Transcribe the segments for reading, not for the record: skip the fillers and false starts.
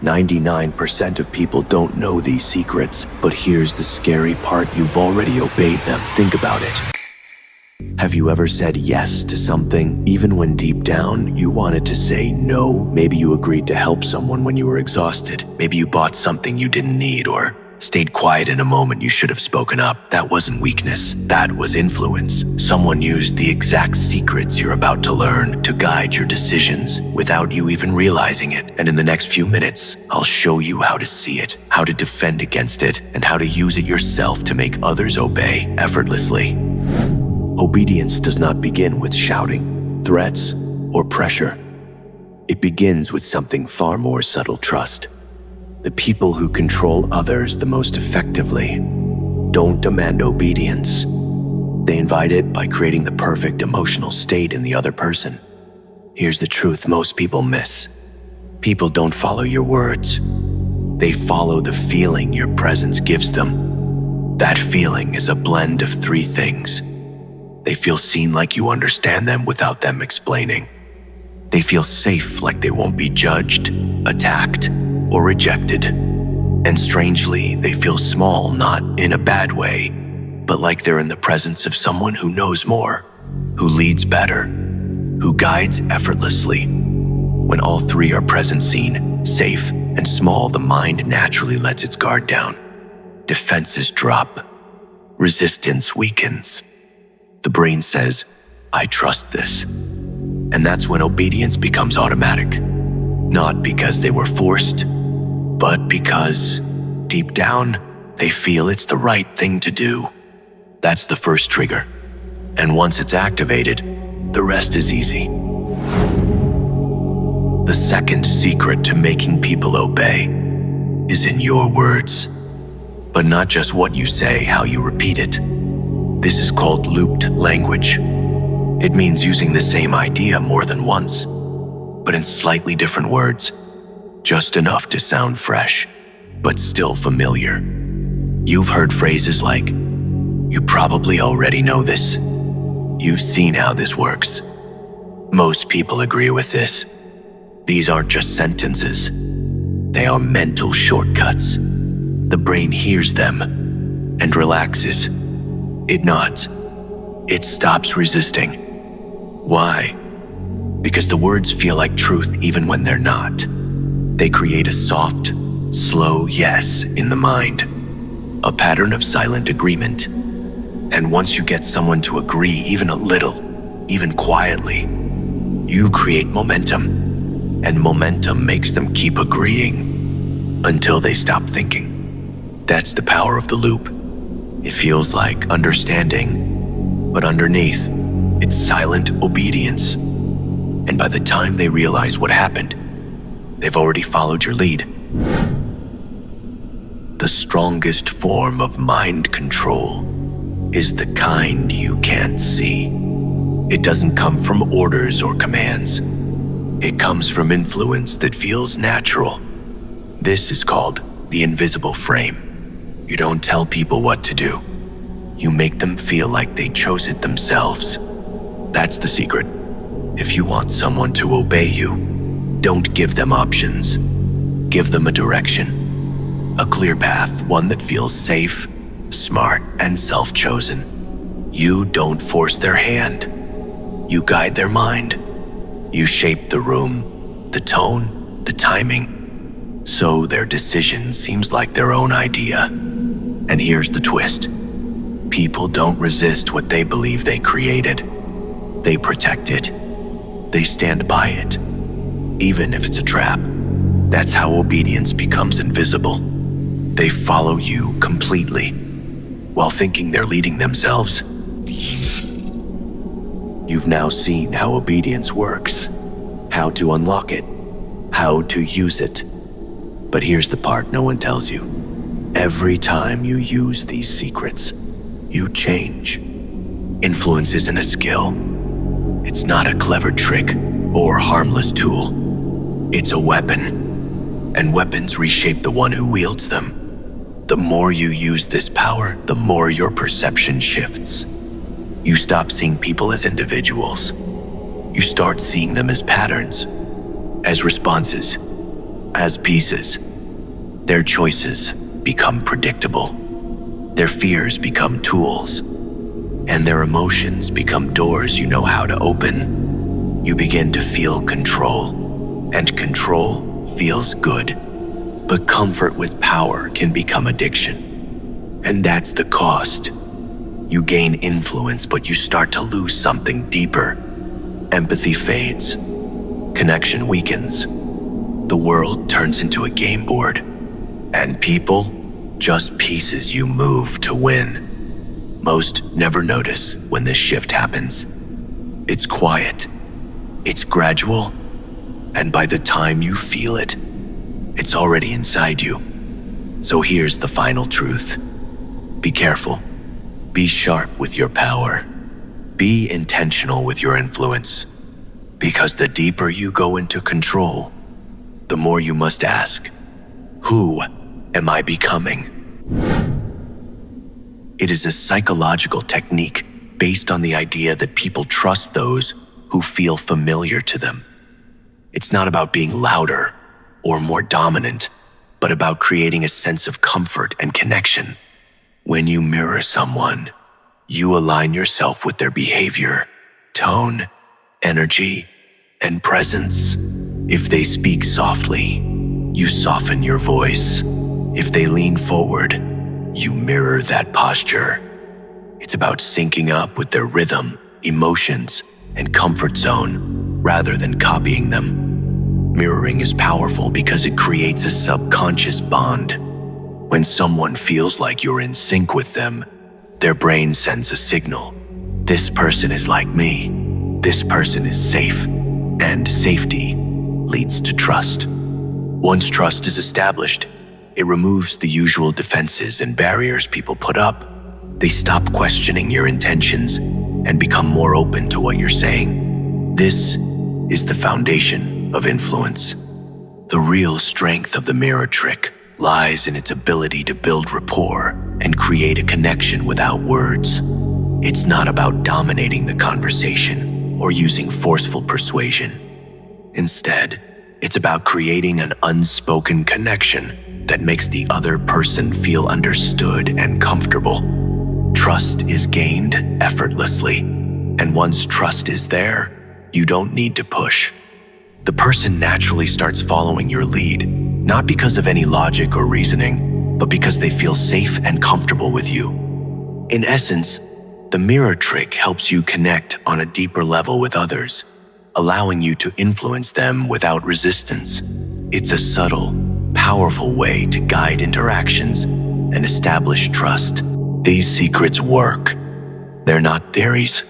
99% of people don't know these secrets, but here's the scary part: you've already obeyed them. Think about it. Have you ever said yes to something, even when deep down you wanted to say no? Maybe you agreed to help someone when you were exhausted. Maybe you bought something you didn't need, or stayed quiet in a moment you should have spoken up. That wasn't weakness, that was influence. Someone used the exact secrets you're about to learn to guide your decisions without you even realizing it. And in the next few minutes, I'll show you how to see it, how to defend against it, and how to use it yourself to make others obey effortlessly. Obedience does not begin with shouting, threats, or pressure. It begins with something far more subtle: trust. The people who control others the most effectively don't demand obedience. They invite it by creating the perfect emotional state in the other person. Here's the truth most people miss. People don't follow your words. They follow the feeling your presence gives them. That feeling is a blend of three things. They feel seen, like you understand them without them explaining. They feel safe, like they won't be judged, attacked, or rejected. And strangely, they feel small, not in a bad way, but like they're in the presence of someone who knows more, who leads better, who guides effortlessly. When all three are present, seen, safe, and small, the mind naturally lets its guard down. Defenses drop. Resistance weakens. The brain says, I trust this. And that's when obedience becomes automatic. Not because they were forced, but because, deep down, they feel it's the right thing to do. That's the first trigger. And once it's activated, the rest is easy. The second secret to making people obey is in your words. But not just what you say, how you repeat it. This is called looped language. It means using the same idea more than once, but in slightly different words, just enough to sound fresh, but still familiar. You've heard phrases like, you probably already know this. You've seen how this works. Most people agree with this. These aren't just sentences. They are mental shortcuts. The brain hears them and relaxes. It nods. It stops resisting. Why? Because the words feel like truth even when they're not. They create a soft, slow yes in the mind, a pattern of silent agreement. And once you get someone to agree even a little, even quietly, you create momentum. And momentum makes them keep agreeing until they stop thinking. That's the power of the loop. It feels like understanding, but underneath, it's silent obedience. And by the time they realize what happened, they've already followed your lead. The strongest form of mind control is the kind you can't see. It doesn't come from orders or commands. It comes from influence that feels natural. This is called the invisible frame. You don't tell people what to do. You make them feel like they chose it themselves. That's the secret. If you want someone to obey you, don't give them options. Give them a direction, a clear path, one that feels safe, smart, and self-chosen. You don't force their hand. You guide their mind. You shape the room, the tone, the timing, so their decision seems like their own idea. And here's the twist. People don't resist what they believe they created. They protect it. They stand by it, even if it's a trap. That's how obedience becomes invisible. They follow you completely, while thinking they're leading themselves. You've now seen how obedience works, how to unlock it, how to use it. But here's the part no one tells you. Every time you use these secrets, you change. Influence isn't a skill. It's not a clever trick or harmless tool. It's a weapon, and weapons reshape the one who wields them. The more you use this power, the more your perception shifts. You stop seeing people as individuals. You start seeing them as patterns, as responses, as pieces. Their choices become predictable. Their fears become tools. And their emotions become doors you know how to open. You begin to feel control, and control feels good. But comfort with power can become addiction. And that's the cost. You gain influence, but you start to lose something deeper. Empathy fades. Connection weakens. The world turns into a game board. And people, just pieces you move to win. Most never notice when this shift happens. It's quiet. It's gradual. And by the time you feel it, it's already inside you. So here's the final truth. Be careful. Be sharp with your power. Be intentional with your influence. Because the deeper you go into control, the more you must ask, who am I becoming? It is a psychological technique based on the idea that people trust those who feel familiar to them. It's not about being louder or more dominant, but about creating a sense of comfort and connection. When you mirror someone, you align yourself with their behavior, tone, energy, and presence. If they speak softly, you soften your voice. If they lean forward, you mirror that posture. It's about syncing up with their rhythm, emotions, and comfort zone, rather than copying them. Mirroring is powerful because it creates a subconscious bond. When someone feels like you're in sync with them, their brain sends a signal. This person is like me. This person is safe. And safety leads to trust. Once trust is established, it removes the usual defenses and barriers people put up. They stop questioning your intentions and become more open to what you're saying. This is the foundation of influence. The real strength of the mirror trick lies in its ability to build rapport and create a connection without words. It's not about dominating the conversation or using forceful persuasion. Instead, it's about creating an unspoken connection that makes the other person feel understood and comfortable. Trust is gained effortlessly, and once trust is there, you don't need to push. The person naturally starts following your lead, not because of any logic or reasoning, but because they feel safe and comfortable with you. In essence, the mirror trick helps you connect on a deeper level with others, allowing you to influence them without resistance. It's a subtle, powerful way to guide interactions and establish trust. These secrets work. They're not theories.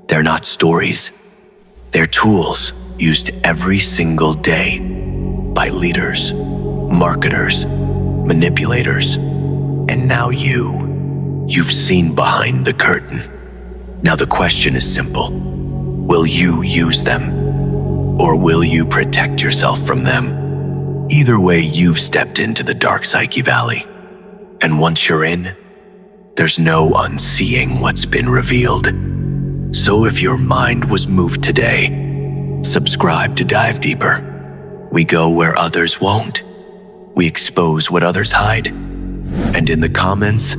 They're not stories. They're tools used every single day by leaders, marketers, manipulators, and now you. You've seen behind the curtain. Now the question is simple. Will you use them? Or will you protect yourself from them? Either way, you've stepped into the dark psyche valley. And once you're in, there's no unseeing what's been revealed. So if your mind was moved today, subscribe to dive deeper. We go where others won't. We expose what others hide. And in the comments,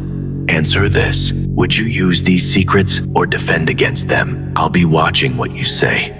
answer this. Would you use these secrets or defend against them? I'll be watching what you say.